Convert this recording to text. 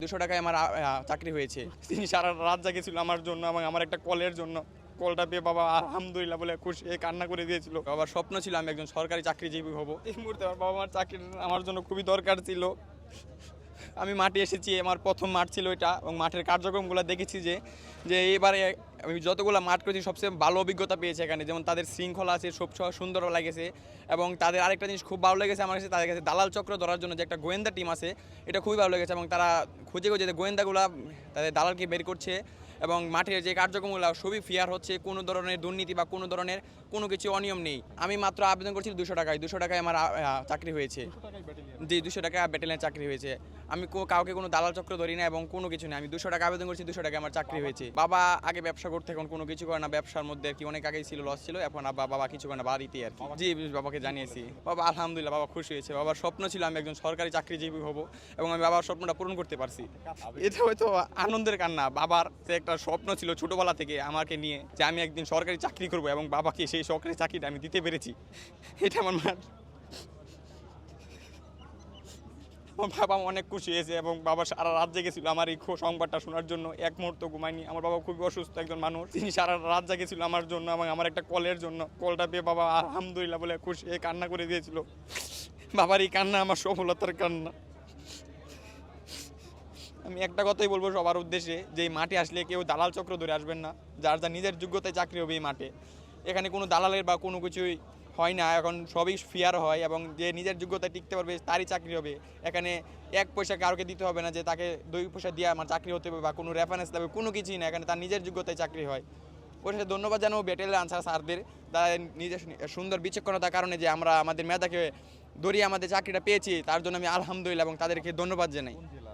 200 টাকায় আমার চাকরি হয়েছে। তিনি সারা রাত জাগিয়েছিল আমার জন্য এবং আমার একটা কলের জন্য। কলটা পেয়ে বাবা আলহামদুলিল্লাহ বলে খুশি কান্না করে দিয়েছিল। বাবার স্বপ্ন ছিল আমি একজন সরকারি চাকরিজীবী হব। এই মুহূর্তে আমার বাবা মার চাকরি আমার জন্য খুবই দরকার ছিল। আমি মাঠে এসেছি, আমার প্রথম মাঠ ছিল এটা এবং মাঠের কার্যক্রমগুলো দেখেছি যে এবারে আমি যতগুলো মাঠ করেছি সবচেয়ে ভালো অভিজ্ঞতা পেয়েছি এখানে। যেমন তাদের শৃঙ্খলা আছে, সব সুন্দর লাগেছে এবং তাদের আরেকটা জিনিস খুব ভালো লেগেছে আমার কাছে, তাদের কাছে দালাল চক্র ধরার জন্য যে একটা গোয়েন্দা টিম আছে এটা খুবই ভালো লেগেছে এবং তারা খুঁজে খুঁজে গোয়েন্দাগুলো তাদের দালালকে বের করছে এবং মাঠের যে কার্যক্রমগুলো সবই ফেয়ার হচ্ছে, কোনো ধরনের দুর্নীতি বা কোনো ধরনের কোনো কিছু অনিয়ম নেই। আমি মাত্র আবেদন করছি 200 টাকায় আমার চাকরি হয়েছে। জি, 200 টাকা ব্যাটালিয়নে চাকরি হয়েছে। আমি কাউকে কোনো দালাল চক্র ধরি না এবং কোনো কিছু নেই। আমি 200 টাকা আবেদন করছি, 200 টাকায় আমার চাকরি হয়েছে। বাবা আগে ব্যবসা করতে, এখন কোনো কিছু করে না। ব্যবসার মধ্যে আর কি অনেক আগেই ছিল, লস ছিল। এখন বাবা কিছু করে না, বাড়িতে আর কি। জি, বাবাকে জানিয়েছি। বাবা আলহামদুলিল্লাহ বাবা খুশি হয়েছে। বাবার স্বপ্ন ছিল আমি একজন সরকারি চাকরিজীবী হব এবং আমি বাবার স্বপ্নটা পূরণ করতে পারছি। এটা হয়তো আনন্দের কান্না। বাবার যে একটা স্বপ্ন ছিল ছোটবেলা থেকে আমাকে নিয়ে, যে আমি একদিন সরকারি চাকরি করব এবং বাবাকে সেই সরকারি চাকরিটা আমি দিতে পেরেছি। এটা আমার বাবা অনেক খুশি হয়েছে এবং বাবা সারা রাত জেগেছিল আমার এই সংবাদটা শোনার জন্য। এক মুহূর্ত ঘুমায়নি। আমার বাবা খুবই অসুস্থ একজন মানুষ, তিনি সারা রাত জেগেছিল আমার জন্য এবং আমার একটা কলের জন্য। কলটা পেয়ে বাবা আলহামদুলিল্লাহ বলে খুশি কান্না করে দিয়েছিল। বাবার এই কান্না আমার সফলতার কান্না। আমি একটা কথাই বলবো সবার উদ্দেশ্যে, যে এই মাঠে আসলে কেউ দালাল চক্র ধরে আসবেন না। যার নিজের যোগ্যতায় চাকরি হবে এই মাঠে। এখানে কোনো দালালের বা কোনো কিছুই হয় না, এখন সবই ফেয়ার হয় এবং যে নিজের যোগ্যতায় টিকতে পারবে তারই চাকরি হবে। এখানে 1 পয়সা কাউকে দিতে হবে না যে তাকে 2 পয়সা দিয়ে আমার চাকরি হতে হবে বা কোনো রেফারেন্স দেবে, কোনো কিছুই না। এখানে তার নিজের যোগ্যতায় চাকরি হয়। ওর সাথে ধন্যবাদ জানাবো ব্যাটালিয়ন আনসার স্যারদের, তারা নিজের সুন্দর বিচক্ষণতার কারণে যে আমরা আমাদের মেধাকে ধরিয়ে আমাদের চাকরিটা পেয়েছি, তার জন্য আমি আলহামদুলিল্লাহ এবং তাদেরকে ধন্যবাদ জানাই।